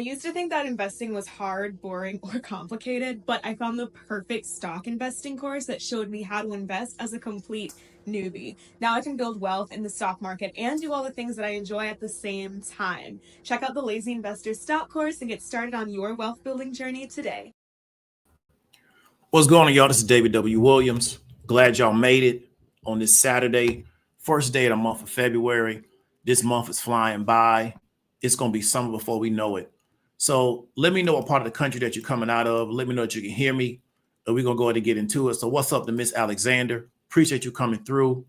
used to think that investing was hard, boring, or complicated, but I found the perfect stock investing course that showed me how to invest as a complete newbie. Now I can build wealth in the stock market and do all the things that I enjoy at the same time. Check out the Lazy Investor Stock course and get started on your wealth building journey today. What's going on, y'all? This is David W. Williams. Glad y'all made it on this Saturday, first day of the month of February. This month is flying by. It's going to be summer before we know it. So let me know what part of the country that you're coming out of. Let me know that you can hear me. And we're going to go ahead and get into it. So what's up to Miss Alexander? Appreciate you coming through.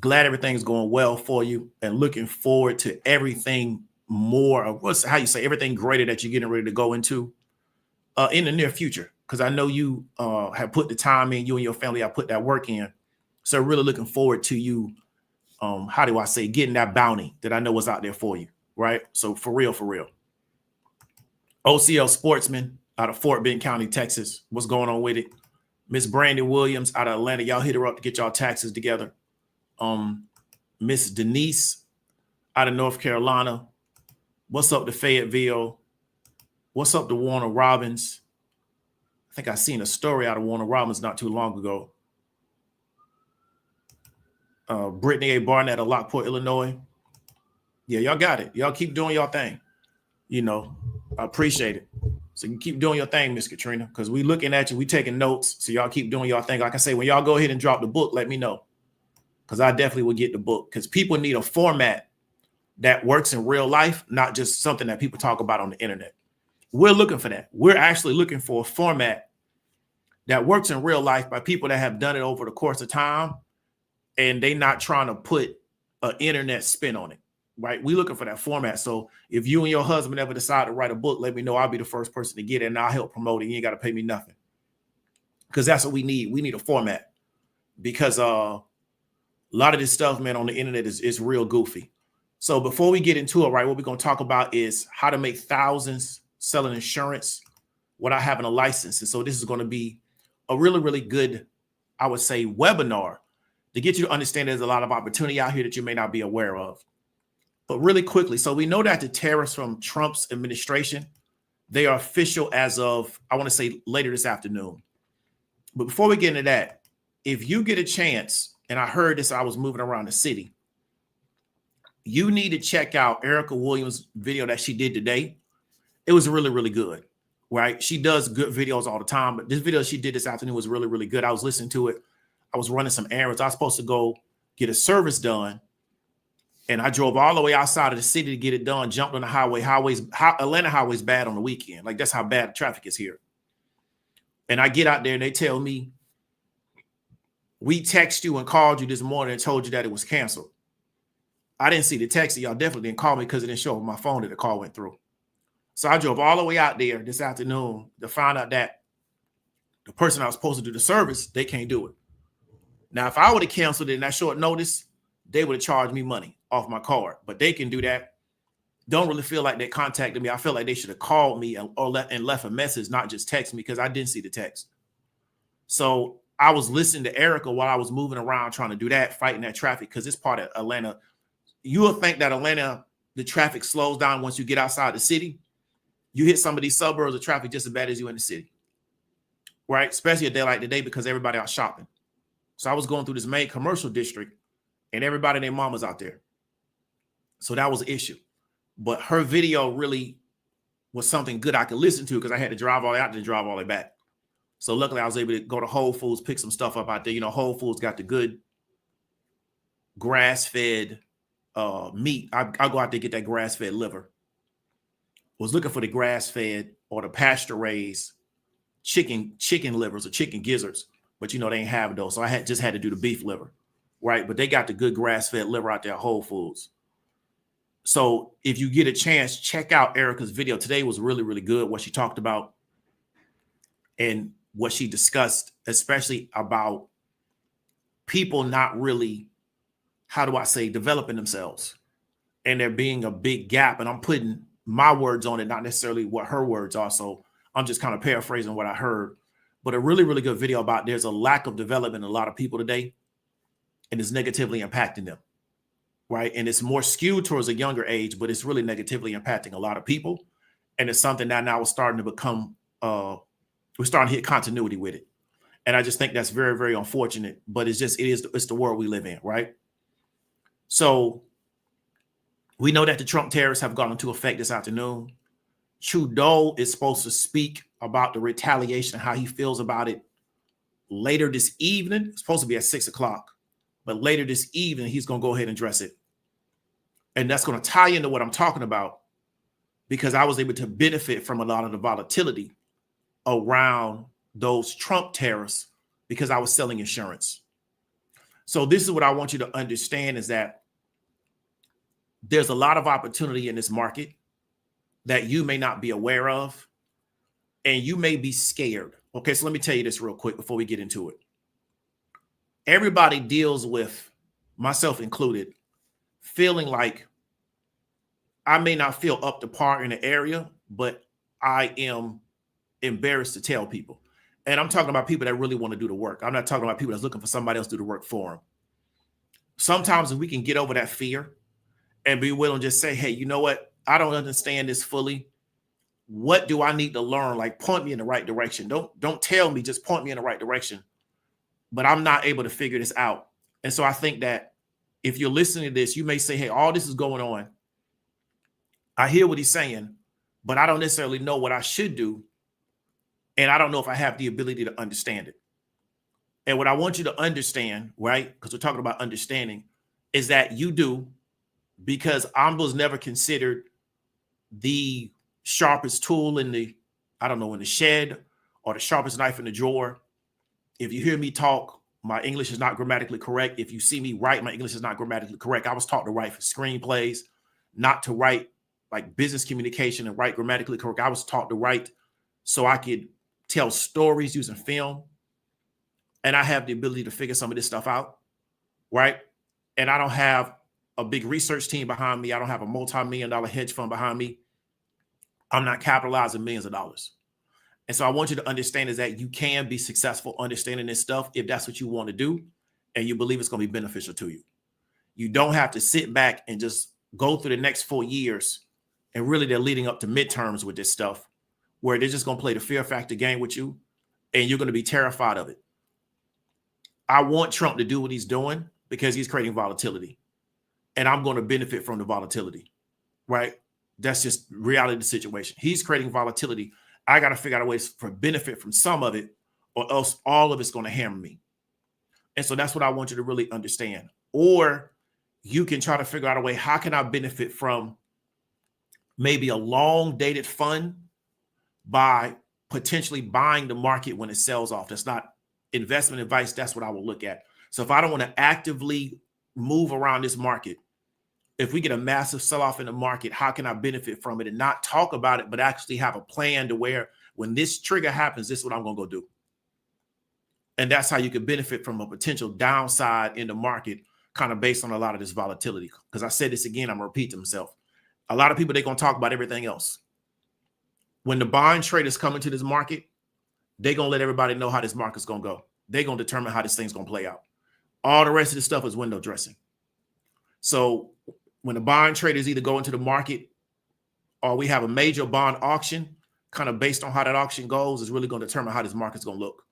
Glad everything's going well for you and looking forward to everything more of everything greater that you're getting ready to go into in the near future. Because I know you have put the time in, you and your family have put that work in. So really looking forward to you, getting that bounty that I know was out there for you, right? So for real. OCL Sportsman out of Fort Bend County, Texas. What's going on with it? Miss Brandy Williams out of Atlanta. Y'all hit her up to get y'all taxes together. Miss Denise out of North Carolina. What's up to Fayetteville? What's up to Warner Robins? I think I seen a story out of Warner Robins not too long ago. Brittany A. Barnett of Lockport, Illinois. Yeah, y'all got it. Y'all keep doing y'all thing. I appreciate it. So you keep doing your thing, Miss Katrina, because we looking at you. We taking notes. So y'all keep doing y'all thing. Like I say, when y'all go ahead and drop the book, let me know. Because I definitely will get the book. Because people need a format that works in real life, not just something that people talk about on the internet. We're looking for that. We're actually looking for a format that works in real life by people that have done it over the course of time, and they not trying to put an internet spin on it, right? We looking for that format. So if you and your husband ever decide to write a book, let me know. I'll be the first person to get it, and I'll help promote it. You ain't got to pay me nothing, because that's what we need. We need a format, because a lot of this stuff, man, on the internet is real goofy. So before we get into it, right, what we're going to talk about is how to make thousands selling insurance without having a license. And so this is going to be a really, really good, I would say, webinar to get you to understand there's a lot of opportunity out here that you may not be aware of. But really quickly, so we know that the tariffs from Trump's administration, they are official as of, I want to say, later this afternoon. But before we get into that, if you get a chance, and I heard this, I was moving around the city, you need to check out Erica Williams' video that she did today. It was really, really good, right? She does good videos all the time, but this video she did this afternoon was really, really good. I was listening to it. I was running some errands. I was supposed to go get a service done, and I drove all the way outside of the city to get it done, jumped on the highway. Atlanta highway's bad on the weekend. Like, that's how bad the traffic is here. And I get out there, and they tell me, we text you and called you this morning and told you that it was canceled. I didn't see the text. Y'all definitely didn't call me because it didn't show on my phone that the call went through. So I drove all the way out there this afternoon to find out that the person I was supposed to do the service, they can't do it. Now, if I would have canceled it in that short notice, they would have charged me money off my card. But they can do that. Don't really feel like they contacted me. I feel like they should have called me and left a message, not just text me, because I didn't see the text. So I was listening to Erica while I was moving around trying to do that, fighting that traffic, because it's part of Atlanta. You will think that Atlanta, the traffic slows down once you get outside the city. You hit some of these suburbs of traffic just as bad as you in the city, right? Especially a day like today, because everybody out shopping. So I was going through this main commercial district, and everybody and their mama's out there. So that was an issue. But her video really was something good I could listen to, because I had to drive all the way out to drive all the way back. So luckily I was able to go to Whole Foods, pick some stuff up out there. Whole Foods got the good grass-fed meat. I'll go out there and get that grass-fed liver. Was looking for the grass-fed or the pasture-raised chicken livers or chicken gizzards, but they ain't have those. So I just had to do the beef liver, right? But they got the good grass-fed liver out there at Whole Foods. So if you get a chance, check out Erica's video. Today was really, really good, what she talked about and what she discussed, especially about people not really, developing themselves, and there being a big gap. And I'm putting my words on it, not necessarily what her words are. So I'm just kind of paraphrasing what I heard, but a really, really good video about there's a lack of development in a lot of people today, and it's negatively impacting them, right? And it's more skewed towards a younger age, but it's really negatively impacting a lot of people. And it's something that now is starting to become, we're starting to hit continuity with it. And I just think that's very, very unfortunate, but it's the world we live in, right? So we know that the Trump tariffs have gone into effect this afternoon. Trudeau is supposed to speak about the retaliation, how he feels about it later this evening. It's supposed to be at 6 o'clock, but later this evening, he's going to go ahead and address it. And that's going to tie into what I'm talking about, because I was able to benefit from a lot of the volatility around those Trump tariffs because I was selling insurance. So this is what I want you to understand, is that there's a lot of opportunity in this market that you may not be aware of, and you may be scared. Okay, so let me tell you this real quick before we get into it. Everybody deals with, myself included, feeling like I may not feel up to par in the area, but I am embarrassed to tell people. And I'm talking about people that really want to do the work. I'm not talking about people that's looking for somebody else to do the work for them. Sometimes if we can get over that fear and be willing to just say, hey, you know what? I don't understand this fully. What do I need to learn? Like, point me in the right direction. Don't tell me, just point me in the right direction. But I'm not able to figure this out. And so I think that if you're listening to this, you may say, hey, all this is going on. I hear what he's saying, but I don't necessarily know what I should do. And I don't know if I have the ability to understand it. And what I want you to understand, right, because we're talking about understanding, is that you do, because I was never considered the sharpest tool in the, I don't know, in the shed, or the sharpest knife in the drawer. If you hear me talk, my English is not grammatically correct. If you see me write, my English is not grammatically correct. I was taught to write for screenplays, not to write like business communication and write grammatically correct. I was taught to write so I could tell stories using film. And I have the ability to figure some of this stuff out, right? And I don't have a big research team behind me. I don't have a multi-million-dollar hedge fund behind me. I'm not capitalizing millions of dollars. And so I want you to understand is that you can be successful understanding this stuff if that's what you want to do and you believe it's going to be beneficial to you. You don't have to sit back and just go through the next 4 years, and really they're leading up to midterms with this stuff, where they're just going to play the fear factor game with you and you're going to be terrified of it. I want Trump to do what he's doing because he's creating volatility, and I'm going to benefit from the volatility, right? That's just reality of the situation. He's creating volatility. I got to figure out a way for benefit from some of it, or else all of it's going to hammer me. And so that's what I want you to really understand. Or you can try to figure out a way, how can I benefit from maybe a long dated fund by potentially buying the market when it sells off? That's not investment advice. That's what I will look at. So if I don't want to actively move around this market, if we get a massive sell-off in the market, how can I benefit from it and not talk about it, but actually have a plan to where when this trigger happens, this is what I'm going to go do. And that's how you can benefit from a potential downside in the market, kind of based on a lot of this volatility. Because I said this again, I'm going to repeat myself. A lot of people, they're going to talk about everything else. When the bond traders come into this market, they're going to let everybody know how this market's going to go. They're going to determine how this thing's going to play out. All the rest of the stuff is window dressing. So when the bond traders either go into the market or we have a major bond auction, kind of based on how that auction goes, is really going to determine how this market's going to look.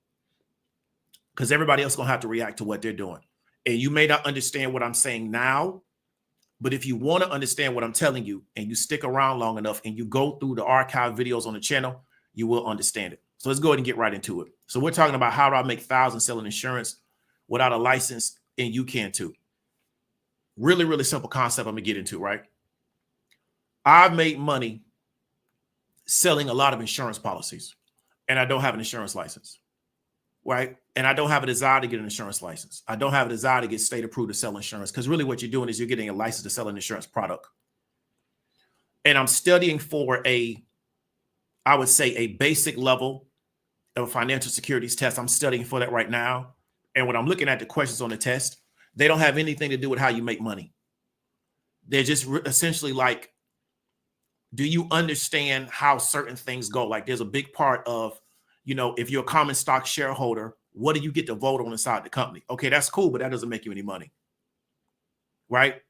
Because everybody else is going to have to react to what they're doing. And you may not understand what I'm saying now, but if you want to understand what I'm telling you and you stick around long enough and you go through the archive videos on the channel, you will understand it. So let's go ahead and get right into it. So we're talking about how do I make thousands selling insurance without a license, and you can too. Really, really simple concept I'm going to get into, right? I've made money selling a lot of insurance policies, and I don't have an insurance license, right? And I don't have a desire to get an insurance license. I don't have a desire to get state approved to sell insurance, because really what you're doing is you're getting a license to sell an insurance product. And I'm studying for I would say a basic level of a financial securities test. I'm studying for that right now. And when I'm looking at the questions on the test, they don't have anything to do with how you make money. They're just essentially like, do you understand how certain things go? Like there's a big part of, you know, if you're a common stock shareholder, what do you get to vote on inside the company? Okay, that's cool, but that doesn't make you any money, right?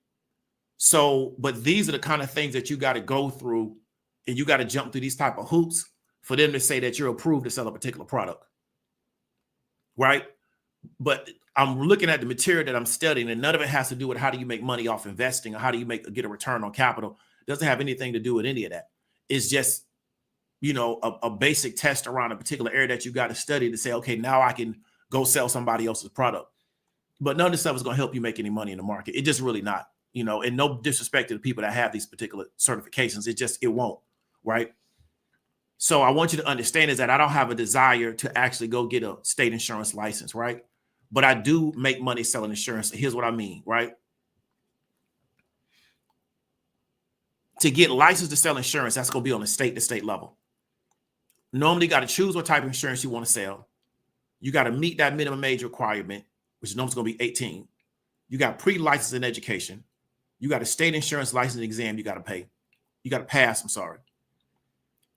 So, but these are the kind of things that you got to go through and you got to jump through these type of hoops for them to say that you're approved to sell a particular product, right? But I'm looking at the material that I'm studying, and none of it has to do with how do you make money off investing or how do you get a return on capital. It doesn't have anything to do with any of that. It's just, you know, a basic test around a particular area that you got to study to say, okay, now I can go sell somebody else's product. But none of this stuff is going to help you make any money in the market. It just really not, you know, and no disrespect to the people that have these particular certifications. It won't, right? So I want you to understand is that I don't have a desire to actually go get a state insurance license, right? But I do make money selling insurance. Here's what I mean, right? To get licensed to sell insurance, that's going to be on a state-to-state level. Normally, you got to choose what type of insurance you want to sell. You got to meet that minimum age requirement, which is normally going to be 18. You got pre-licensing education. You got a state insurance license exam you got to pay. You got to pass, I'm sorry.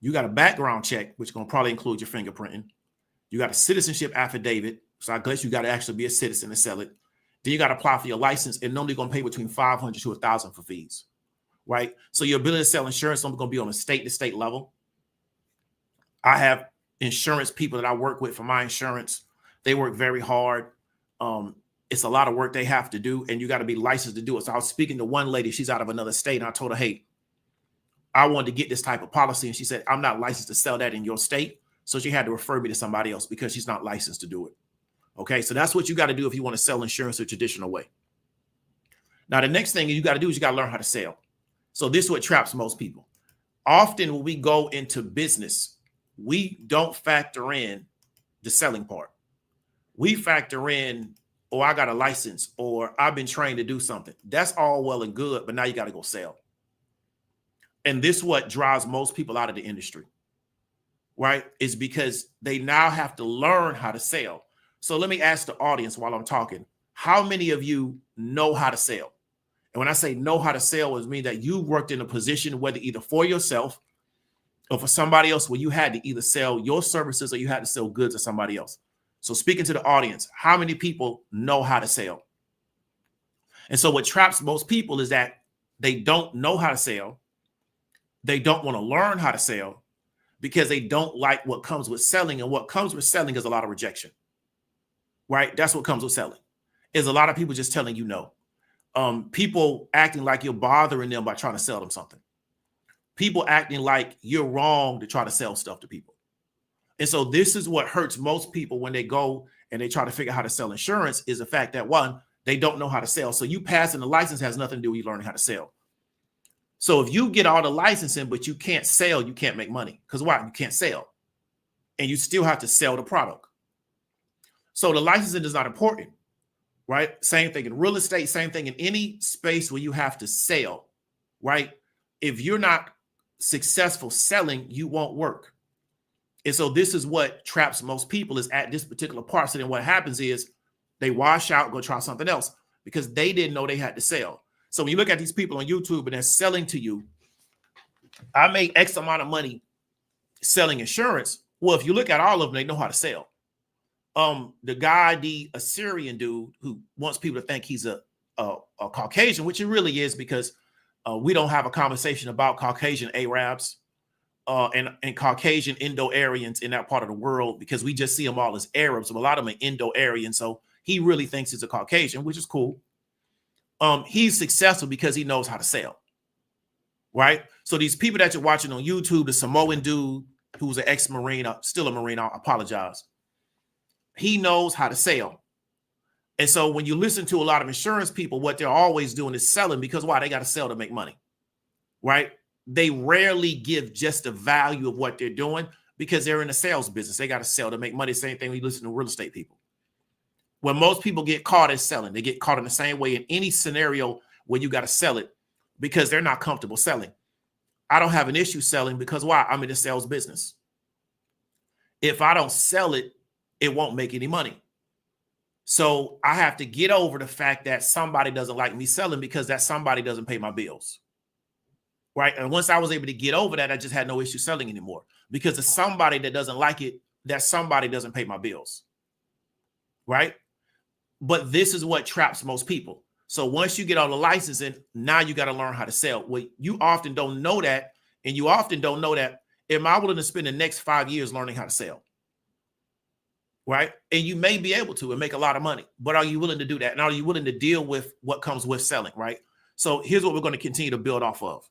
You got a background check, which is going to probably include your fingerprinting. You got a citizenship affidavit. So I guess you got to actually be a citizen to sell it. Then you got to apply for your license, and normally you're going to pay between $500 to $1,000 for fees, right? So your ability to sell insurance is only going to be on a state-to-state level. I have insurance people that I work with for my insurance. They work very hard. It's a lot of work they have to do, and you got to be licensed to do it. So I was speaking to one lady. She's out of another state, and I told her, hey, I wanted to get this type of policy. And she said, I'm not licensed to sell that in your state. So she had to refer me to somebody else because she's not licensed to do it. Okay, so that's what you got to do if you want to sell insurance the traditional way. Now, the next thing you got to do is you got to learn how to sell. So this is what traps most people. Often when we go into business, we don't factor in the selling part. We factor in, oh, I got a license, or I've been trained to do something. That's all well and good, but now you got to go sell. And this is what drives most people out of the industry, right? Is because they now have to learn how to sell. So let me ask the audience while I'm talking, how many of you know how to sell? And when I say know how to sell, it means that you worked in a position, whether either for yourself or for somebody else, where you had to either sell your services or you had to sell goods to somebody else. So speaking to the audience, how many people know how to sell? And so what traps most people is that they don't know how to sell. They don't want to learn how to sell because they don't like what comes with selling. And what comes with selling is a lot of rejection, right? That's what comes with selling, is a lot of people just telling you no. People acting like you're bothering them by trying to sell them something. People acting like you're wrong to try to sell stuff to people. And so this is what hurts most people when they go and they try to figure out how to sell insurance, is the fact that, one, they don't know how to sell. So you passing the license has nothing to do with you learning how to sell. So if you get all the licensing, but you can't sell, you can't make money. Because why? You can't sell. And you still have to sell the product. So the licensing is not important, right? Same thing in real estate, same thing in any space where you have to sell, right? If you're not successful selling, you won't work. And so this is what traps most people, is at this particular part. So then what happens is they wash out, go try something else because they didn't know they had to sell. So when you look at these people on YouTube and they're selling to you, I make X amount of money selling insurance. Well, if you look at all of them, they know how to sell. The guy, the Assyrian dude who wants people to think he's a Caucasian, which it really is, because we don't have a conversation about Caucasian Arabs and Caucasian Indo-Aryans in that part of the world, because we just see them all as Arabs. So a lot of them are Indo-Aryan. So he really thinks he's a Caucasian, which is cool. He's successful because he knows how to sell, right? So these people that you're watching on YouTube, the Samoan dude who's an ex-Marine, still a Marine, I apologize. He knows how to sell. And so when you listen to a lot of insurance people, what they're always doing is selling, because why? They got to sell to make money, right? They rarely give just the value of what they're doing because they're in the sales business. They got to sell to make money. Same thing when you listen to real estate people. When most people get caught is selling, they get caught in the same way in any scenario where you got to sell it because they're not comfortable selling. I don't have an issue selling because why? I'm in the sales business. If I don't sell it, it won't make any money. So I have to get over the fact that somebody doesn't like me selling because that somebody doesn't pay my bills. Right. And once I was able to get over that, I just had no issue selling anymore, because it's somebody that doesn't like it, that somebody doesn't pay my bills. Right. But this is what traps most people. So once you get all the licensing, now you got to learn how to sell. Well, you often don't know that And you often don't know that. Am I willing to spend the next 5 years learning how to sell? Right? And you may be able to and make a lot of money, but are you willing to do that? And are you willing to deal with what comes with selling? Right? So here's what we're going to continue to build off of.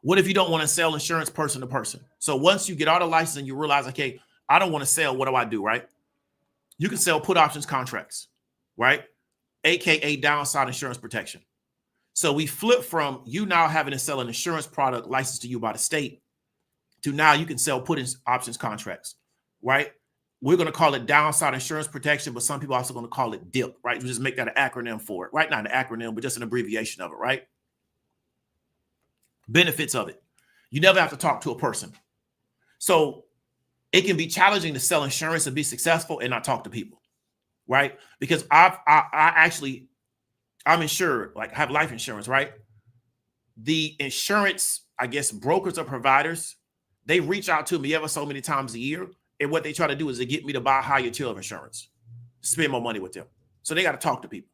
What if you don't want to sell insurance person to person? So once you get all the license and you realize, okay, I don't want to sell, what do I do? Right? You can sell put options contracts, right? AKA downside insurance protection. So we flip from you now having to sell an insurance product licensed to you by the state to now you can sell put options contracts, right? We're going to call it downside insurance protection, but some people are also going to call it DIP, right? You just make that an acronym for it, right? Not an acronym, but just an abbreviation of it, right? Benefits of it. You never have to talk to a person. So it can be challenging to sell insurance and be successful and not talk to people, right? Because I'm insured, like I have life insurance, right? The insurance, I guess, brokers or providers, they reach out to me ever so many times a year. And what they try to do is they get me to buy a higher tier of insurance, spend more money with them. So they got to talk to people,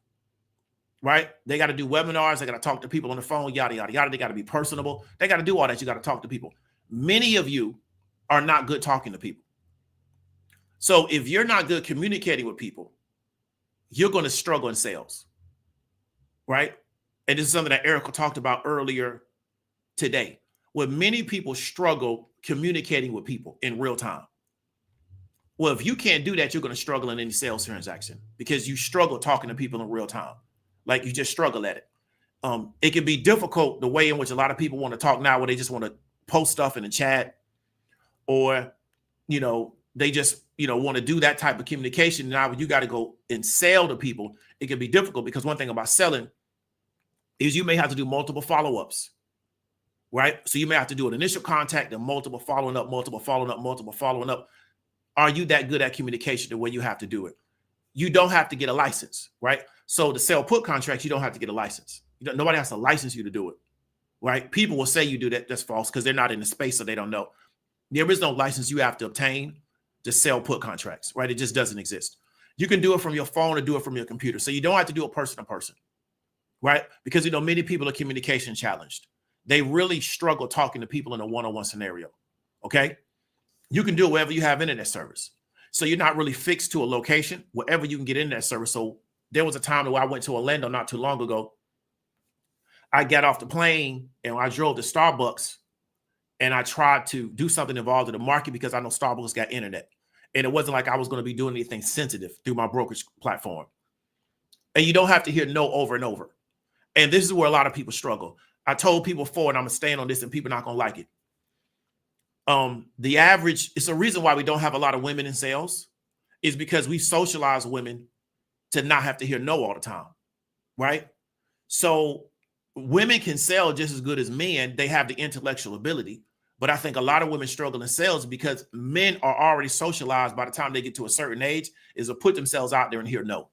right? They got to do webinars. They got to talk to people on the phone, yada, yada, yada. They got to be personable. They got to do all that. You got to talk to people. Many of you are not good talking to people. So if you're not good communicating with people, you're going to struggle in sales, right? And this is something that Erica talked about earlier today, where many people struggle communicating with people in real time. Well, if you can't do that, you're going to struggle in any sales transaction because you struggle talking to people in real time. Like you just struggle at it. It can be difficult the way in which a lot of people want to talk now, where they just want to post stuff in the chat, or, they just, want to do that type of communication. Now, when you got to go and sell to people, it can be difficult because one thing about selling is you may have to do multiple follow-ups, right? So you may have to do an initial contact and multiple following up, multiple following up, multiple following up. Are you that good at communication the way you have to do it? You don't have to get a license, right? So to sell put contracts, you don't have to get a license. Nobody has to license you to do it, right? People will say you do that. That's false because they're not in the space, so they don't know. There is no license you have to obtain to sell put contracts, right? It just doesn't exist. You can do it from your phone or do it from your computer. So you don't have to do it person to person, right? Because, many people are communication challenged. They really struggle talking to people in a one-on-one scenario, okay? You can do it wherever you have internet service. So you're not really fixed to a location, wherever you can get internet service. So there was a time where I went to Orlando not too long ago. I got off the plane and I drove to Starbucks and I tried to do something involved in the market because I know Starbucks got internet. And it wasn't like I was going to be doing anything sensitive through my brokerage platform. And you don't have to hear no over and over. And this is where a lot of people struggle. I told people before, and I'm going to stand on this and people are not going to like it. The average, it's a reason why we don't have a lot of women in sales, is because we socialize women to not have to hear no all the time, right? So women can sell just as good as men. They have the intellectual ability, but I think a lot of women struggle in sales because men are already socialized by the time they get to a certain age is to put themselves out there and hear no.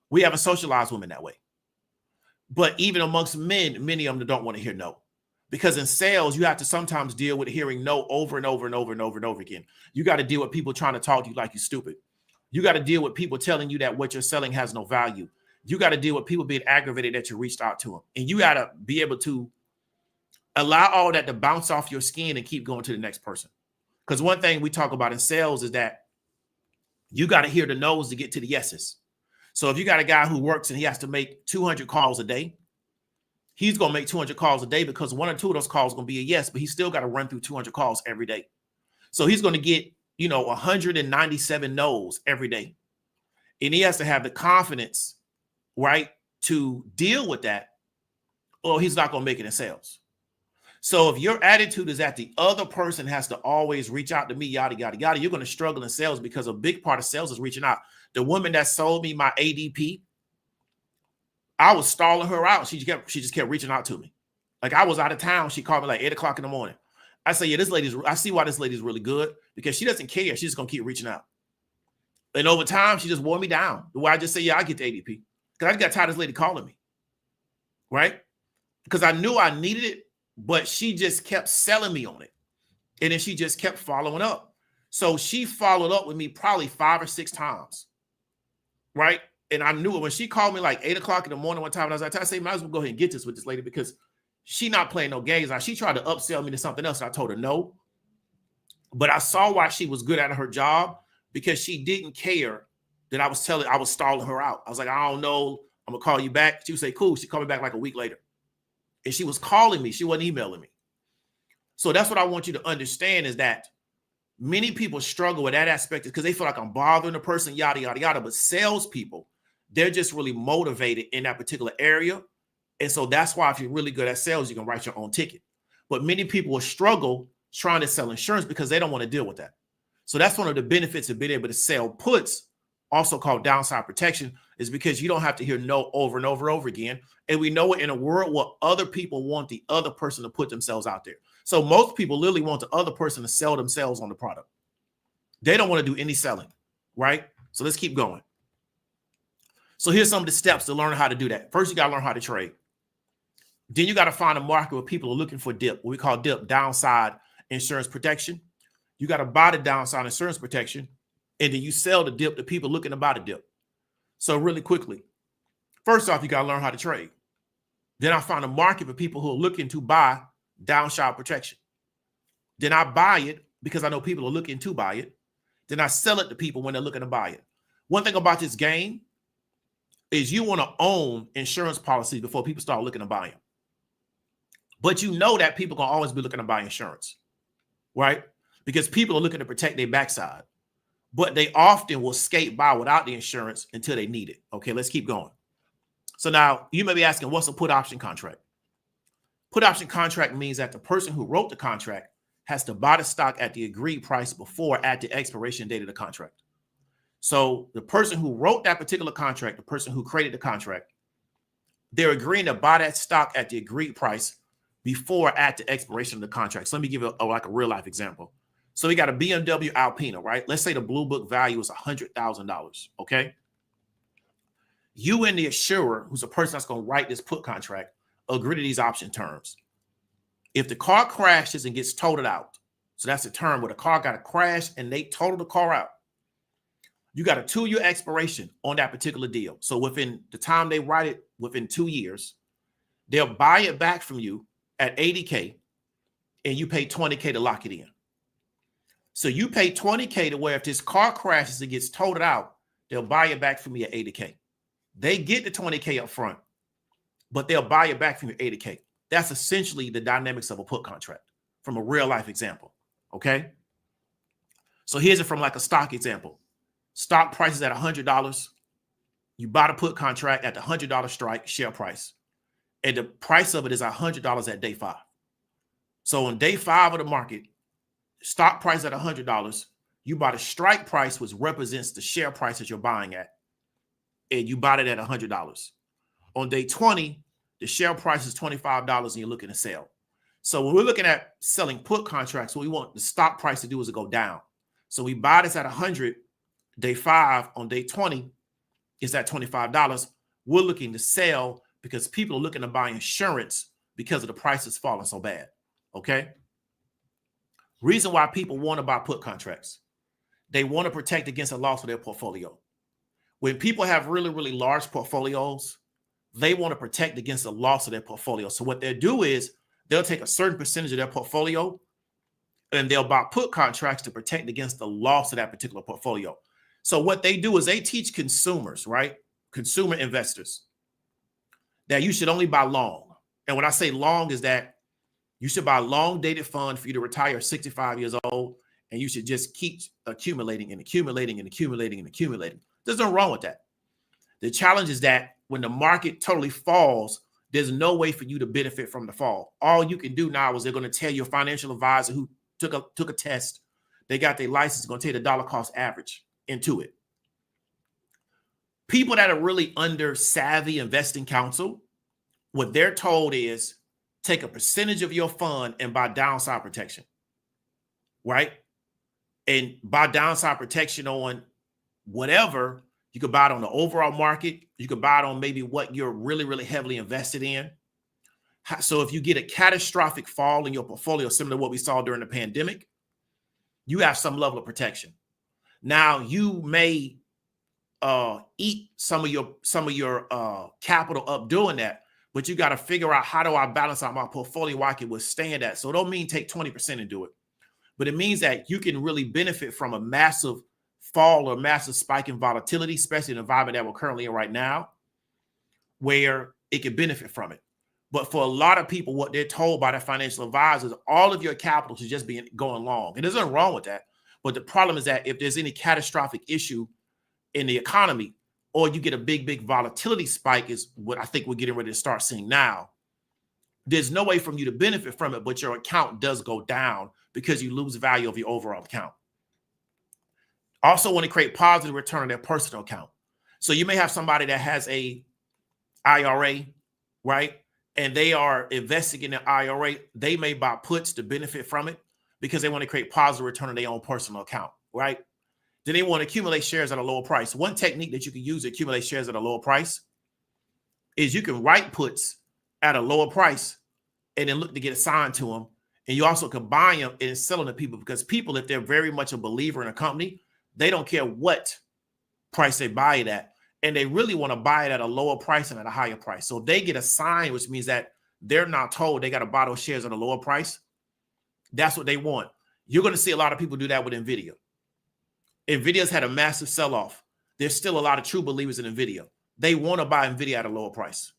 We haven't socialized women that way. But even amongst men, many of them don't want to hear no. Because in sales, you have to sometimes deal with hearing no over and over and over and over and over again. You got to deal with people trying to talk to you like you're stupid. You got to deal with people telling you that what you're selling has no value. You got to deal with people being aggravated that you reached out to them. And you got to be able to allow all that to bounce off your skin and keep going to the next person. Because one thing we talk about in sales is that you got to hear the no's to get to the yeses. So if you got a guy who works and he has to make 200 calls a day, he's going to make 200 calls a day because one or two of those calls are going to be a yes, but he's still got to run through 200 calls every day. So he's going to get, 197 no's every day. And he has to have the confidence, right, to deal with that, or he's not going to make it in sales. So if your attitude is that the other person has to always reach out to me, yada, yada, yada, you're going to struggle in sales because a big part of sales is reaching out. The woman that sold me my ADP, I was stalling her out. She just kept reaching out to me. Like I was out of town. She called me like 8 o'clock in the morning. I said, yeah, I see why this lady's really good because she doesn't care. She's just going to keep reaching out. And over time, she just wore me down. The way I just say, yeah, I get the ADP. Because I just got tired of this lady calling me. Right? Because I knew I needed it, but she just kept selling me on it. And then she just kept following up. So she followed up with me probably 5 or 6 times. Right? And I knew it when she called me like 8 o'clock in the morning one time. And I was like, I say, might as well go ahead and get this with this lady because She not playing no games. Now, she tried to upsell me to something else. I told her no. But I saw why she was good at her job, because she didn't care that I was stalling her out. I was like, I don't know. I'm going to call you back. She would say, cool. She called me back like a week later. And she was calling me. She wasn't emailing me. So that's what I want you to understand, is that many people struggle with that aspect because they feel like I'm bothering the person, yada, yada, yada. But salespeople, they're just really motivated in that particular area. And so that's why if you're really good at sales, you can write your own ticket. But many people will struggle trying to sell insurance because they don't want to deal with that. So that's one of the benefits of being able to sell puts, also called downside protection, is because you don't have to hear no over and over and over again. And we know it in a world where other people want the other person to put themselves out there. So most people literally want the other person to sell themselves on the product. They don't want to do any selling, right? So let's keep going. So here's some of the steps to learn how to do that. First, you got to learn how to trade. Then you got to find a market where people are looking for dip, what we call dip, downside insurance protection. You got to buy the downside insurance protection, and then you sell the dip to people looking to buy the dip. So really quickly, first off, you got to learn how to trade. Then I find a market for people who are looking to buy downside protection. Then I buy it because I know people are looking to buy it. Then I sell it to people when they're looking to buy it. One thing about this game is you want to own insurance policies before people start looking to buy them. But you know that people can always be looking to buy insurance, right? Because people are looking to protect their backside, but they often will skate by without the insurance until they need it. Okay, let's keep going. So now you may be asking, what's a put option contract? Put option contract means that the person who wrote the contract has to buy the stock at the agreed price before at the expiration date of the contract. So the person who wrote that particular contract, the person who created the contract, they're agreeing to buy that stock at the agreed price before at the expiration of the contract. So let me give you like a real life example. So we got a BMW Alpina, right? Let's say the blue book value is $100,000, okay? You and the insurer, who's a person that's going to write this put contract, agree to these option terms. If the car crashes and gets totaled out, so that's the term where the car got to crash and they total the car out, you got a 2-year expiration on that particular deal. So within the time they write it, within 2 years, they'll buy it back from you at $80K and you pay $20K to lock it in. So you pay $20K to where if this car crashes and gets totaled out, they'll buy it back from you at $80K. They get the $20K up front, but they'll buy it back from you at $80K. That's essentially the dynamics of a put contract from a real life example, okay? So here's it from like a stock example. Stock price is at $100. You buy the put contract at the $100 strike share price. And the price of it is $100 at day 5. So on day 5 of the market, stock price at $100, you buy the strike price, which represents the share price that you're buying at, and you bought it at $100. On day 20, the share price is $25 and you're looking to sell. So when we're looking at selling put contracts, what we want the stock price to do is to go down. So we buy this at 100, day 5, on day 20, it's at $25. We're looking to sell because people are looking to buy insurance because of the prices falling so bad, okay? Reason why people want to buy put contracts. They want to protect against a loss of their portfolio. When people have really, really large portfolios, they want to protect against the loss of their portfolio. So what they'll do is they'll take a certain percentage of their portfolio and they'll buy put contracts to protect against the loss of that particular portfolio. So what they do is they teach consumers, right? Consumer investors, that you should only buy long. And when I say long is that you should buy a long dated fund for you to retire at 65 years old, and you should just keep accumulating and accumulating and accumulating and accumulating. There's nothing wrong with that. The challenge is that when the market totally falls, there's no way for you to benefit from the fall. All you can do now is they're going to tell your financial advisor who took a test, they got their license, going to take the dollar cost average into it. People that are really under savvy investing counsel, what they're told is take a percentage of your fund and buy downside protection, right? And buy downside protection on whatever. You could buy it on the overall market. You could buy it on maybe what you're really, really heavily invested in. So if you get a catastrophic fall in your portfolio, similar to what we saw during the pandemic, you have some level of protection. Now you may eat some of your capital up doing that, but you got to figure out, how do I balance out my portfolio where I can withstand that? So it don't mean take 20% and do it, but it means that you can really benefit from a massive fall or massive spike in volatility, especially in the environment that we're currently in right now, where it can benefit from it. But for a lot of people, what they're told by their financial advisors, all of your capital should just be going long. And there's nothing wrong with that. But the problem is that if there's any catastrophic issue in the economy, or you get a big volatility spike, is what I think we're getting ready to start seeing now, there's no way for you to benefit from it, but your account does go down because you lose value of your overall account. Also want to create positive return on their personal account. So you may have somebody that has a IRA, right? And they are investing in the IRA. They may buy puts to benefit from it because they want to create positive return on their own personal account, right? Then they want to accumulate shares at a lower price. One technique that you can use to accumulate shares at a lower price is you can write puts at a lower price and then look to get assigned to them. And you also can buy them and sell them to people, because people, if they're very much a believer in a company, they don't care what price they buy it at. And they really want to buy it at a lower price and at a higher price. So they get assigned, which means that they're not told they got to buy those shares at a lower price. That's what they want. You're going to see a lot of people do that with NVIDIA. NVIDIA's had a massive sell-off. There's still a lot of true believers in NVIDIA. They want to buy NVIDIA at a lower price,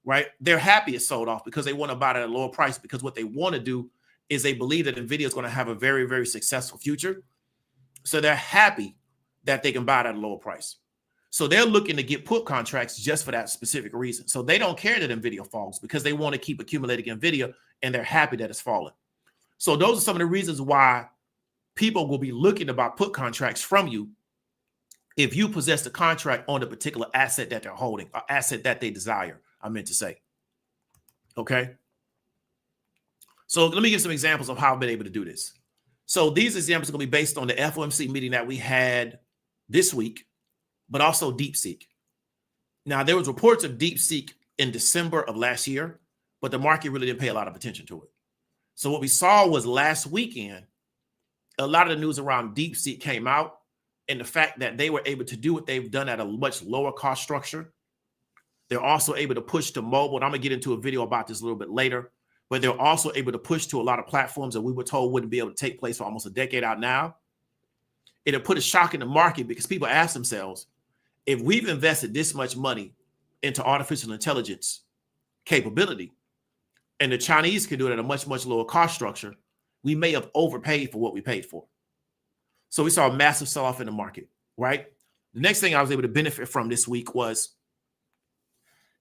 right? They're happy it's sold off because they want to buy it at a lower price, because what they want to do is they believe that NVIDIA is going to have a very, very successful future. So they're happy that they can buy it at a lower price. So they're looking to get put contracts just for that specific reason. So they don't care that NVIDIA falls because they want to keep accumulating NVIDIA, and they're happy that it's fallen. So those are some of the reasons why people will be looking to buy put contracts from you if you possess the contract on the particular asset that they're holding, or asset that they desire, I meant to say. Okay. So let me give some examples of how I've been able to do this. So these examples are going to be based on the FOMC meeting that we had this week, but also DeepSeek. Now, there was reports of DeepSeek in December of last year, but the market really didn't pay a lot of attention to it. So what we saw was last weekend, a lot of the news around DeepSeek came out, and the fact that they were able to do what they've done at a much lower cost structure. They're also able to push to mobile. And I'm going to get into a video about this a little bit later, but they're also able to push to a lot of platforms that we were told wouldn't be able to take place for almost a decade out now. It'll put a shock in the market because people ask themselves, if we've invested this much money into artificial intelligence capability, and the Chinese can do it at a much, much lower cost structure, we may have overpaid for what we paid for. So we saw a massive sell-off in the market, right? The next thing I was able to benefit from this week was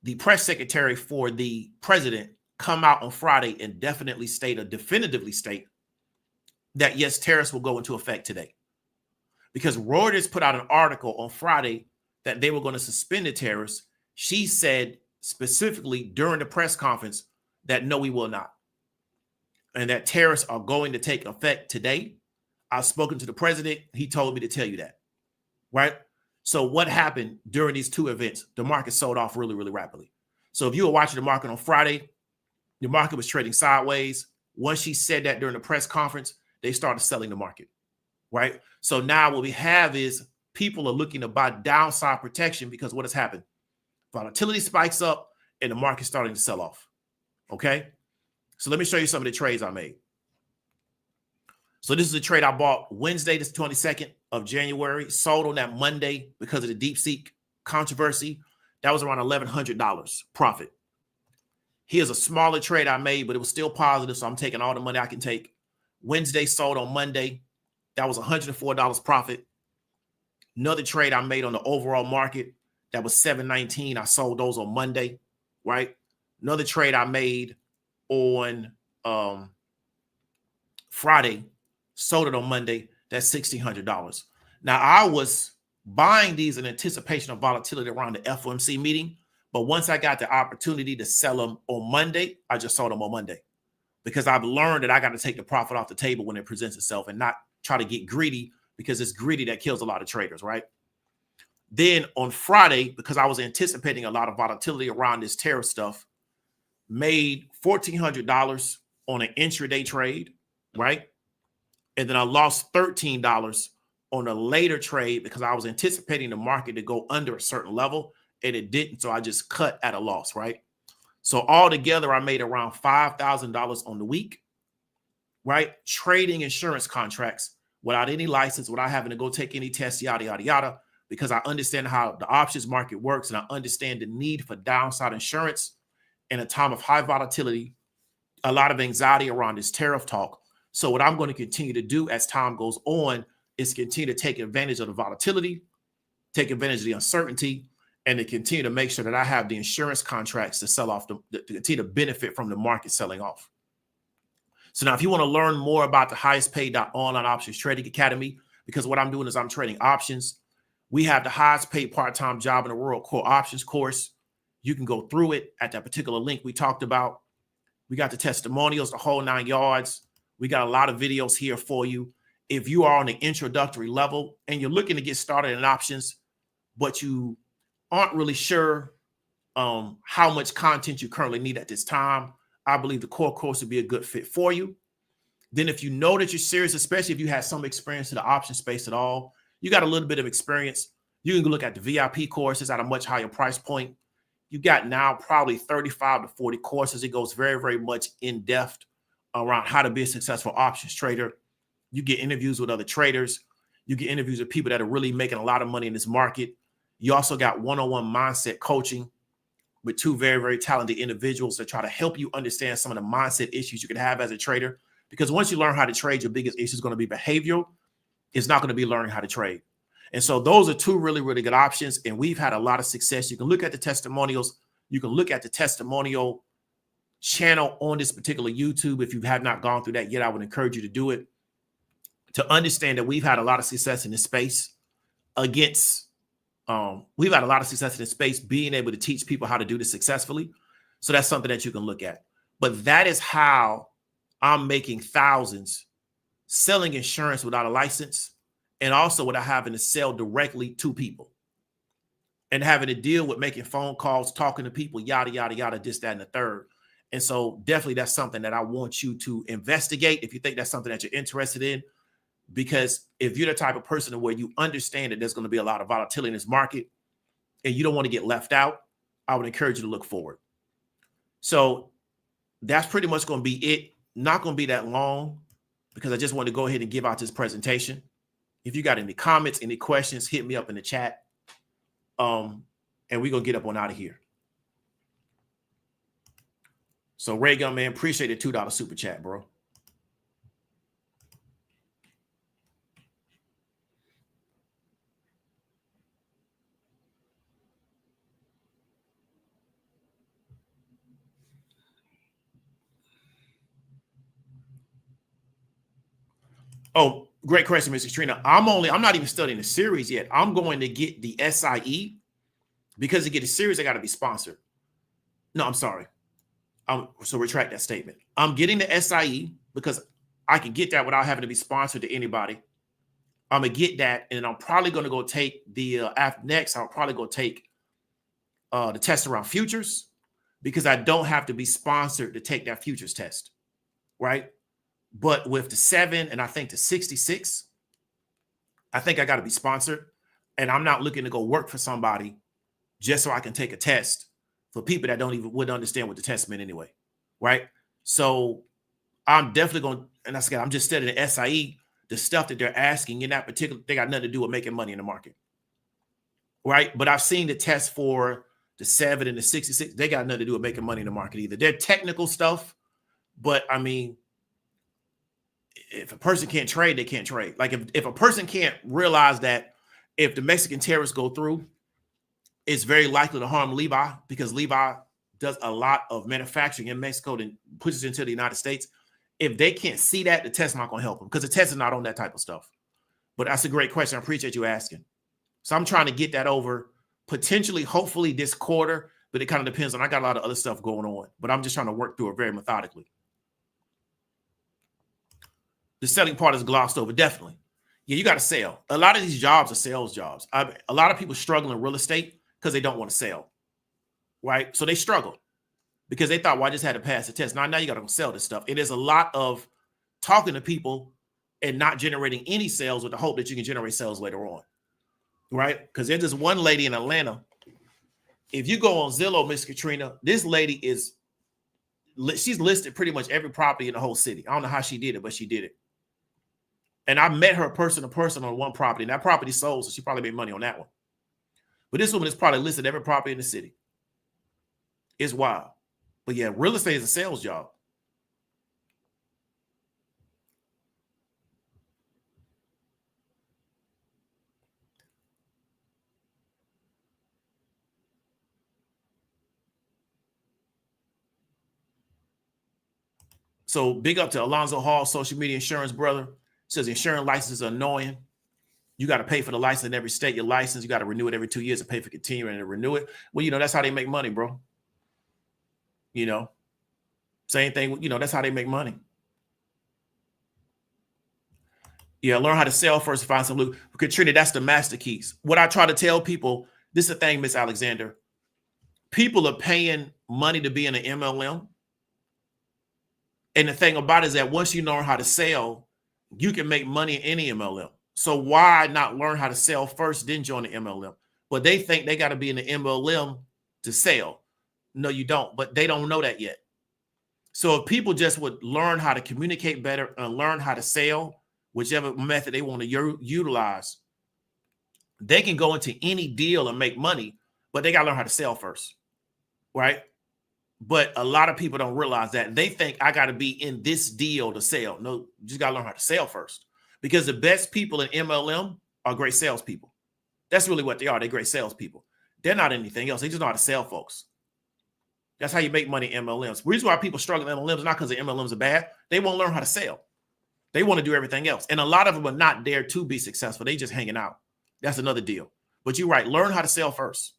the press secretary for the president come out on Friday and definitively state that yes, tariffs will go into effect today. Because Reuters put out an article on Friday that they were going to suspend the tariffs. She said specifically during the press conference that no, we will not. And that tariffs are going to take effect today. I've spoken to the president. He told me to tell you that, right? So what happened during these two events? The market sold off really, really rapidly. So if you were watching the market on Friday, the market was trading sideways. Once she said that during the press conference, they started selling the market, right? So now what we have is people are looking to buy downside protection because what has happened? Volatility spikes up and the market's starting to sell off, okay? So let me show you some of the trades I made. So this is a trade I bought Wednesday, the 22nd of January, sold on that Monday because of the DeepSeek controversy. That was around $1,100 profit. Here's a smaller trade I made, but it was still positive, so I'm taking all the money I can take. Wednesday sold on Monday. That was $104 profit. Another trade I made on the overall market, that was $719. I sold those on Monday, right? Another trade I made on Friday, sold it on Monday. That's $1,600. Now, I was buying these in anticipation of volatility around the FOMC meeting, but once I got the opportunity to sell them on Monday, I just sold them on Monday because I've learned that I got to take the profit off the table when it presents itself and not try to get greedy, because it's greedy that kills a lot of traders, right? Then on Friday, because I was anticipating a lot of volatility around this tariff stuff, made $1,400 on an intraday trade, right? And then I lost $13 on a later trade because I was anticipating the market to go under a certain level, and it didn't. So I just cut at a loss, right? So altogether, I made around $5,000 on the week, right? Trading insurance contracts without any license, without having to go take any tests, yada, yada, yada, because I understand how the options market works and I understand the need for downside insurance in a time of high volatility, a lot of anxiety around this tariff talk. So what I'm going to continue to do as time goes on is continue to take advantage of the volatility, take advantage of the uncertainty, and to continue to make sure that I have the insurance contracts to sell off, to continue to benefit from the market selling off. So now if you want to learn more about the highest paid online options trading academy, because what I'm doing is I'm trading options. We have the highest paid part-time job in the world core options course. You can go through it at that particular link we talked about. We got the testimonials, the whole 9 yards. We got a lot of videos here for you. If you are on the introductory level and you're looking to get started in options, but you aren't really sure how much content you currently need at this time, I believe the core course would be a good fit for you. Then if you know that you're serious, especially if you had some experience in the option space at all, you got a little bit of experience, you can look at the VIP courses at a much higher price point. You got now probably 35 to 40 courses. It goes very, very much in depth around how to be a successful options trader. You get interviews with other traders. You get interviews with people that are really making a lot of money in this market. You also got one-on-one mindset coaching with 2 very, very talented individuals that try to help you understand some of the mindset issues you can have as a trader. Because once you learn how to trade, your biggest issue is going to be behavioral. It's not going to be learning how to trade. And so those are 2 really, really good options. And we've had a lot of success. You can look at the testimonials. You can look at the testimonial channel on this particular YouTube. If you have not gone through that yet, I would encourage you to do it, to understand that we've had a lot of success in this space we've had a lot of success in this space being able to teach people how to do this successfully. So that's something that you can look at. But that is how I'm making thousands selling insurance without a license, and also without having to sell directly to people and having to deal with making phone calls, talking to people, yada, yada, yada, this, that, and the third. And so definitely that's something that I want you to investigate if you think that's something that you're interested in. Because if you're the type of person where you understand that there's going to be a lot of volatility in this market and you don't want to get left out, I would encourage you to look forward. So that's pretty much going to be it. Not going to be that long because I just wanted to go ahead and give out this presentation. If you got any comments, any questions, hit me up in the chat. And we're going to get up on out of here. So Ray Gun, man, appreciate the $2 super chat, bro. Oh, great question, Mrs. Trina. I'm not even studying the series yet. I'm going to get the SIE because to get a series, I got to be sponsored. No, I'm sorry. So retract that statement. I'm getting the SIE because I can get that without having to be sponsored to anybody. I'm going to get that. And I'm probably going to go take the next. I'll probably go take the test around futures because I don't have to be sponsored to take that futures test. Right. But with the 7 and I think the 66, I think I got to be sponsored. And I'm not looking to go work for somebody just so I can take a test for people that wouldn't understand what the test meant anyway. Right. So I'm definitely going to, and I said, I'm just studying the SIE, the stuff that they're asking in that particular, they got nothing to do with making money in the market. Right. But I've seen the test for the 7 and the 66. They got nothing to do with making money in the market either. They're technical stuff. But I mean, if a person can't trade, they can't trade. Like if a person can't realize that if the Mexican tariffs go through, it's very likely to harm Levi because Levi does a lot of manufacturing in Mexico and pushes into the United States. If they can't see that, the test is not going to help them because the test is not on that type of stuff. But that's a great question. I appreciate you asking. So I'm trying to get that over potentially, hopefully this quarter, but it kind of depends on, I got a lot of other stuff going on, but I'm just trying to work through it very methodically. The selling part is glossed over. Definitely. Yeah, you got to sell. A lot of these jobs are sales jobs. A lot of people struggle in real estate because they don't want to sell. Right. So they struggle because they thought, well, I just had to pass the test. Now you got to go sell this stuff. It is a lot of talking to people and not generating any sales with the hope that you can generate sales later on. Right. Because there's this one lady in Atlanta. If you go on Zillow, Miss Katrina, this lady is she's listed pretty much every property in the whole city. I don't know how she did it, but she did it. And I met her person to person on one property, and that property sold, so she probably made money on that one. But this woman is probably listed every property in the city. It's wild. But yeah, real estate is a sales job. So big up to Alonzo Hall, social media insurance brother. Says insurance licenses are annoying. You got to pay for the license in every state. Your license, you got to renew it every 2 years and pay for continuing to renew it. Well, that's how they make money, bro. Same thing. That's how they make money. Yeah, learn how to sell first, find some loot. Katrina, that's the master keys. What I try to tell people, this is the thing, Miss Alexander. People are paying money to be in an MLM. And the thing about it is that once you learn how to sell, you can make money in any MLM. So why not learn how to sell first, then join the MLM? But they think they got to be in the MLM to sell. No, you don't. But they don't know that yet. So if people just would learn how to communicate better and learn how to sell, whichever method they want to utilize, they can go into any deal and make money, but they got to learn how to sell first, right? But a lot of people don't realize that. They think I got to be in this deal to sell. No, you just got to learn how to sell first, because the best people in MLM are great salespeople. That's really what they are. They're great salespeople. They're not anything else. They just know how to sell folks. That's how you make money in MLMs. The reason why people struggle in MLMs is not because the MLMs are bad. They won't learn how to sell. They want to do everything else. And a lot of them are not there to be successful. They just hanging out. That's another deal. But you're right. Learn how to sell first.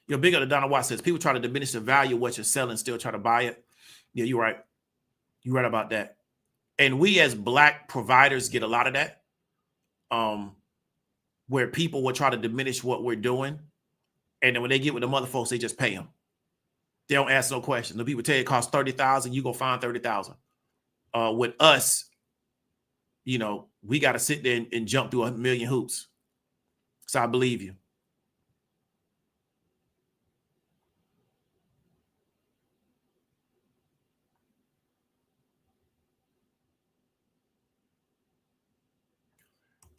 Big up to Donald Watt says, people try to diminish the value of what you're selling, still try to buy it. Yeah, you're right. You're right about that. And we as Black providers get a lot of that, where people will try to diminish what we're doing. And then when they get with the mother folks, they just pay them. They don't ask no questions. The people tell you it costs $30,000, you go find $30,000. With us, we got to sit there and jump through 1,000,000 hoops. So I believe you.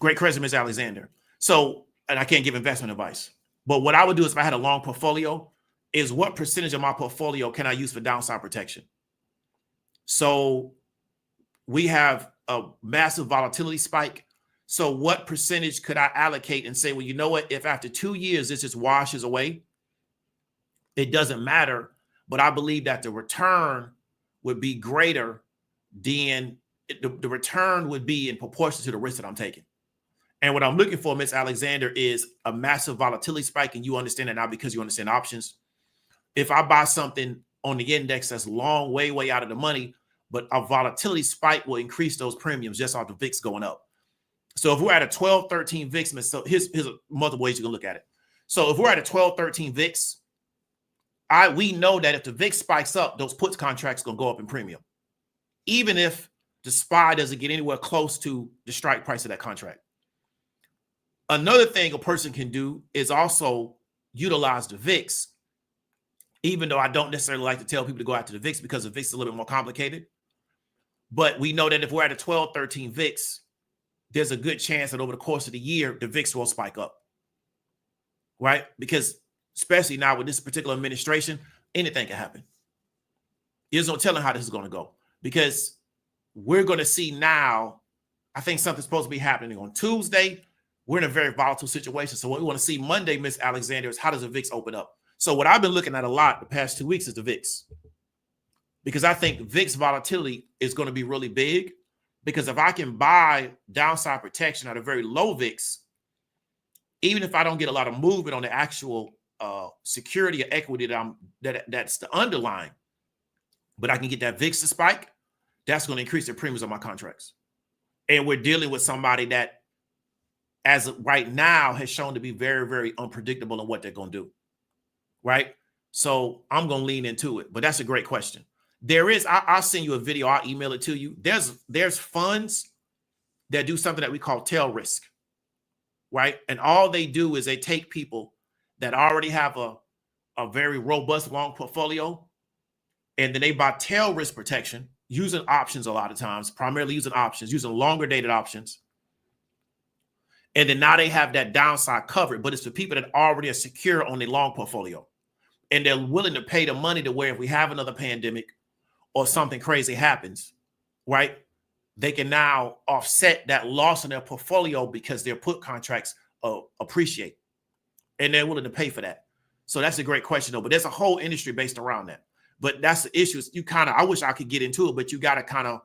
Great question, Ms. Alexander. So, and I can't give investment advice, but what I would do is if I had a long portfolio is what percentage of my portfolio can I use for downside protection? So we have a massive volatility spike. So what percentage could I allocate and say, well, you know what, if after 2 years, this just washes away, it doesn't matter. But I believe that the return would be greater than the return would be in proportion to the risk that I'm taking. And what I'm looking for, Ms. Alexander, is a massive volatility spike. And you understand that now because you understand options. If I buy something on the index that's long, way out of the money, but a volatility spike will increase those premiums just off the VIX going up. So if we're at a 12, 13 VIX, so here's multiple ways you can look at it. So if we're at a 12, 13 VIX, we know that if the VIX spikes up, those puts contracts going to go up in premium, even if the SPY doesn't get anywhere close to the strike price of that contract. Another thing a person can do is also utilize the VIX, even though I don't necessarily like to tell people to go after the VIX because the VIX is a little bit more complicated. But we know that if we're at a 12, 13 VIX, there's a good chance that over the course of the year, the VIX will spike up, right? Because especially now with this particular administration, anything can happen. There's no telling how this is going to go, because we're going to see now, I think something's supposed to be happening on Tuesday. We're in a very volatile situation. So what we want to see Monday, Miss Alexander, is how does the VIX open up? So what I've been looking at a lot the past 2 weeks is the VIX, because I think VIX volatility is going to be really big. Because if I can buy downside protection at a very low VIX, even if I don't get a lot of movement on the actual security or equity that's the underlying, but I can get that VIX to spike, that's going to increase the premiums on my contracts. And we're dealing with somebody that, as of right now, has shown to be very, very unpredictable in what they're going to do, right? So I'm going to lean into it. But that's a great question. There is, I'll send you a video. I'll email it to you. There's funds that do something that we call tail risk, right? And all they do is they take people that already have a very robust long portfolio, and then they buy tail risk protection using options a lot of times, primarily using options, using longer dated options. And then now they have that downside covered, but it's for people that already are secure on their long portfolio. And they're willing to pay the money to where if we have another pandemic or something crazy happens, right, they can now offset that loss in their portfolio because their put contracts appreciate. And they're willing to pay for that. So that's a great question, though. But there's a whole industry based around that. But that's the issue. You kind of, I wish I could get into it, but you got to kind of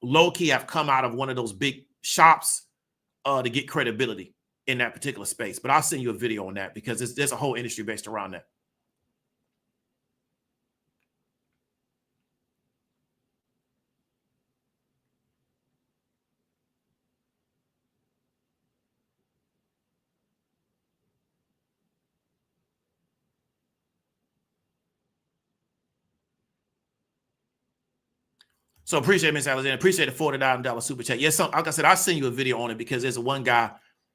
low key have come out of one of those big shops to get credibility in that particular space. But I'll send you a video on that because there's a whole industry based around that. So appreciate Miss Alexander. Appreciate the $49 super chat. Yes, like I said, I'll send you a video on it because there's one guy,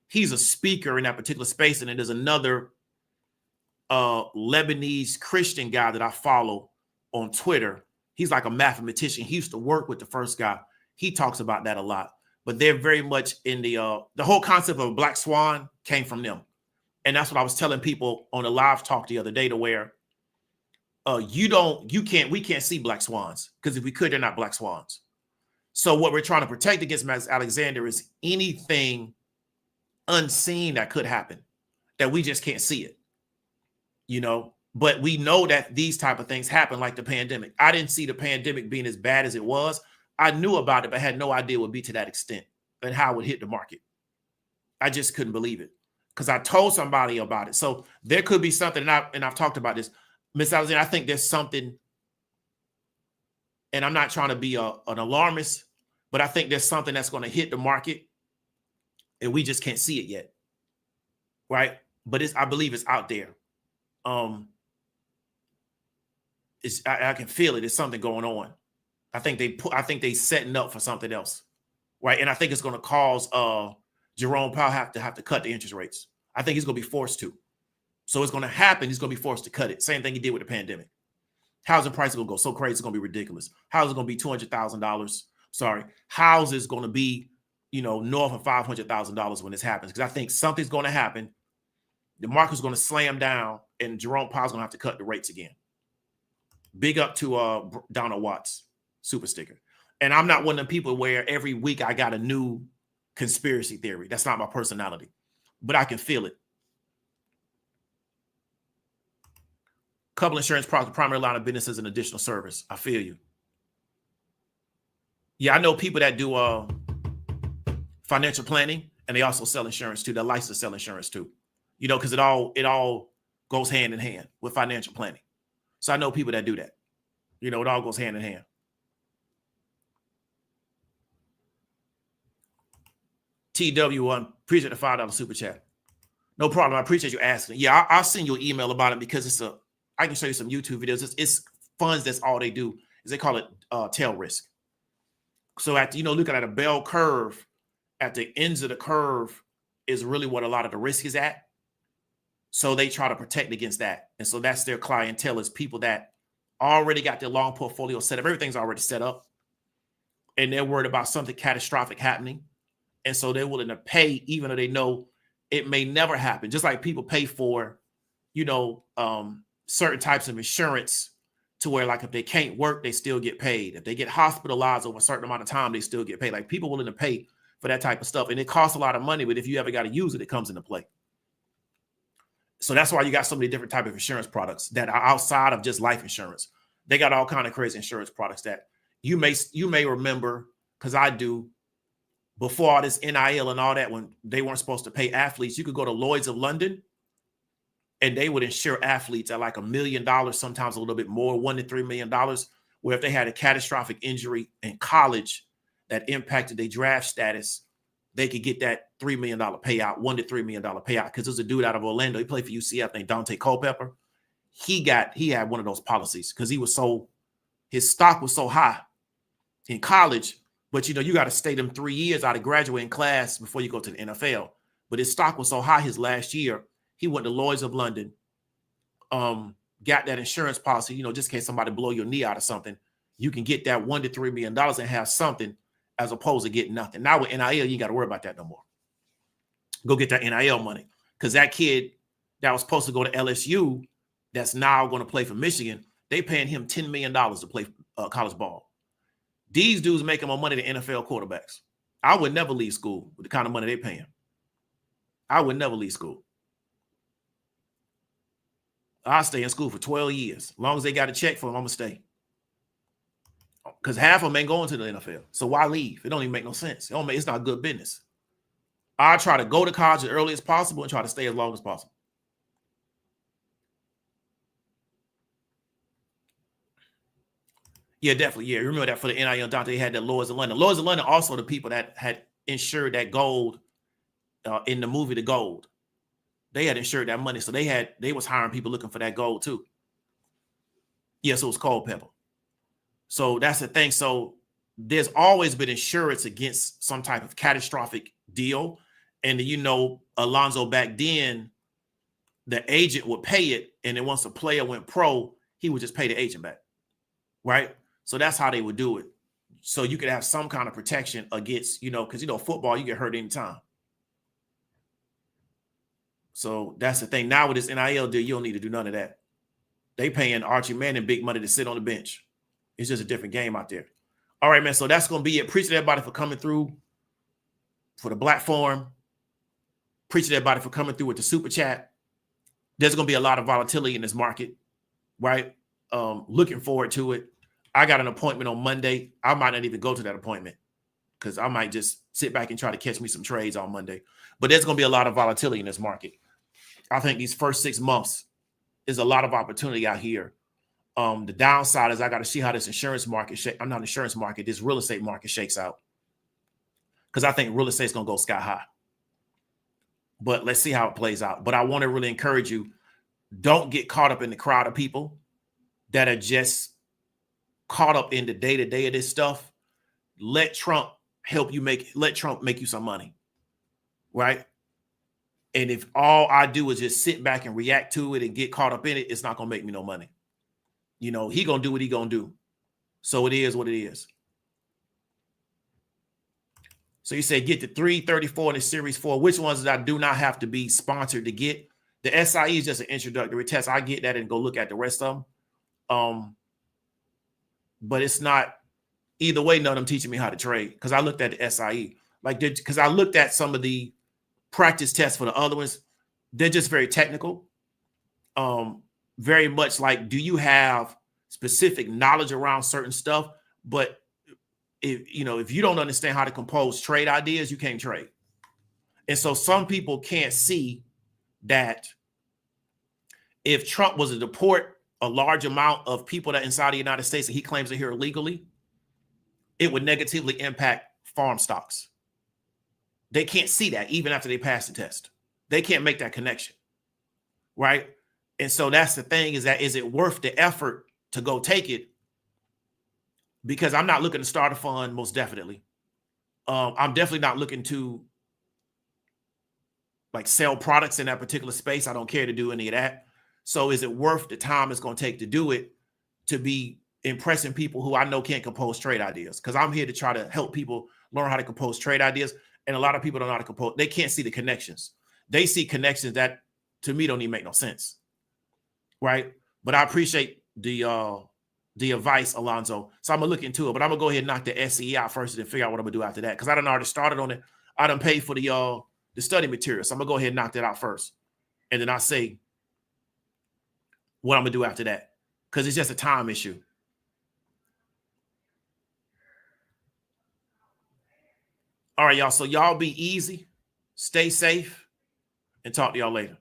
he's a speaker in that particular space, and then there's another Lebanese Christian guy that I follow on Twitter. He's like a mathematician. He used to work with the first guy. He talks about that a lot. But they're very much in the whole concept of a black swan came from them. And that's what I was telling people on the live talk the other day, to where we can't see black swans, because if we could, they're not black swans. So what we're trying to protect against, Ms. Alexander, is anything unseen that could happen that we just can't see it, but we know that these type of things happen, like the pandemic. I didn't see the pandemic being as bad as it was. I knew about it, but had no idea it would be to that extent and how it would hit the market. I just couldn't believe it because I told somebody about it. So there could be something, and I've talked about this. Ms. Alexander, I think there's something, and I'm not trying to be an alarmist, but I think there's something that's going to hit the market, and we just can't see it yet, right? But I believe it's out there. I can feel it. There's something going on. I think they setting up for something else, right? And I think it's going to cause Jerome Powell have to cut the interest rates. I think he's going to be forced to. So it's going to happen. He's going to be forced to cut it. Same thing he did with the pandemic. Housing prices are going to go so crazy. It's going to be ridiculous. Houses are going to be $200,000. Sorry. Houses going to be, north of $500,000 when this happens. Because I think something's going to happen. The market's going to slam down, and Jerome Powell's going to have to cut the rates again. Big up to Donald Watts, super sticker. And I'm not one of the people where every week I got a new conspiracy theory. That's not my personality. But I can feel it. Couple insurance products, primary line of business as an additional service. I feel you. Yeah, I know people that do financial planning, and they also sell insurance too. They're licensed to sell insurance too. Because it all goes hand in hand with financial planning. So I know people that do that. It all goes hand in hand. TW1, appreciate the $5 super chat. No problem. I appreciate you asking. Yeah, I'll send you an email about it because I can show you some YouTube videos. It's funds. That's all they do is they call it tail risk. So at looking at a bell curve, at the ends of the curve is really what a lot of the risk is at. So they try to protect against that. And so that's their clientele, is people that already got their long portfolio set up. Everything's already set up. And they're worried about something catastrophic happening. And so they're willing to pay even though they know it may never happen. Just like people pay for, certain types of insurance to where, like, if they can't work, they still get paid. If they get hospitalized over a certain amount of time, they still get paid. Like, people willing to pay for that type of stuff. And it costs a lot of money, but if you ever got to use it, it comes into play. So that's why you got so many different types of insurance products that are outside of just life insurance. They got all kind of crazy insurance products that you may remember, because I do, before all this NIL and all that, when they weren't supposed to pay athletes, you could go to Lloyd's of London and they would insure athletes at like $1 million, sometimes a little bit more, $1 to $3 million, where if they had a catastrophic injury in college that impacted their draft status, they could get that $3 million payout, $1 to $3 million payout. Because there's a dude out of Orlando, he played for UCF named Dante Culpepper. He had one of those policies because his his stock was so high in college, but you got to stay them 3 years out of graduating class before you go to the NFL. But his stock was so high his last year, he went to Lloyd's of London, got that insurance policy, just in case somebody blow your knee out or something, you can get that $1 to $3 million and have something as opposed to getting nothing. Now with NIL, you ain't got to worry about that no more. Go get that NIL money. Because that kid that was supposed to go to LSU that's now going to play for Michigan, they paying him $10 million to play college ball. These dudes making more money than NFL quarterbacks. I would never leave school with the kind of money they paying. I would never leave school. I'll stay in school for 12 years. As long as they got a check for them, I'm going to stay. Because half of them ain't going to the NFL. So why leave? It don't even make no sense. It's not good business. I try to go to college as early as possible and try to stay as long as possible. Yeah, definitely. Yeah, remember that for the NIL doctor, they had that Lloyd's of London. Lloyd's of London also the people that had insured that gold in the movie The Gold. They had insured that money, so they was hiring people looking for that gold too. Yes, it was Culpeper. So that's the thing. So there's always been insurance against some type of catastrophic deal, and Alonzo back then, the agent would pay it, and then once a player went pro, he would just pay the agent back, right? So that's how they would do it. So you could have some kind of protection against, because football, you get hurt anytime. So that's the thing. Now with this NIL deal, you don't need to do none of that. They paying Archie Manning big money to sit on the bench. It's just a different game out there. All right, man. So that's going to be it. Appreciate everybody for coming through for the platform. Appreciate everybody for coming through with the super chat. There's going to be a lot of volatility in this market, right? Looking forward to it. I got an appointment on Monday. I might not even go to that appointment because I might just sit back and try to catch me some trades on Monday. But there's going to be a lot of volatility in this market. I think these first 6 months is a lot of opportunity out here. The downside is I got to see how this insurance market this real estate market shakes out. Because I think real estate is going to go sky high. But let's see how it plays out. But I want to really encourage you, don't get caught up in the crowd of people that are just caught up in the day-to-day of this stuff. Let Trump make you some money, right? And if all I do is just sit back and react to it and get caught up in it, it's not going to make me no money. He going to do what he going to do. So it is what it is. So you say get the 334 and the Series 4. Which ones that I do not have to be sponsored to get? The SIE is just an introductory test. I get that and go look at the rest of them. But it's not either way. None of them teaching me how to trade because I looked at the SIE because I looked at some of the practice tests for the other ones. They're just very technical. Very much like, do you have specific knowledge around certain stuff? But if you don't understand how to compose trade ideas, you can't trade. And so some people can't see that if Trump was to deport a large amount of people that inside the United States that he claims are here illegally, it would negatively impact farm stocks. They can't see that even after they pass the test. They can't make that connection, right? And so that's the thing is it worth the effort to go take it? Because I'm not looking to start a fund, most definitely. I'm definitely not looking to sell products in that particular space. I don't care to do any of that. So is it worth the time it's going to take to do it, to be impressing people who I know can't compose trade ideas? Because I'm here to try to help people learn how to compose trade ideas. And a lot of people don't know how to compose. They can't see the connections. They see connections that to me don't even make no sense. Right. But I appreciate the advice, Alonzo. So I'm going to look into it. But I'm going to go ahead and knock the SE out first and then figure out what I'm going to do after that. Because I done already started on it. I done paid for the study material. So I'm going to go ahead and knock that out first. And then I'll say what I'm going to do after that. Because it's just a time issue. All right, y'all. So y'all be easy, stay safe, and talk to y'all later.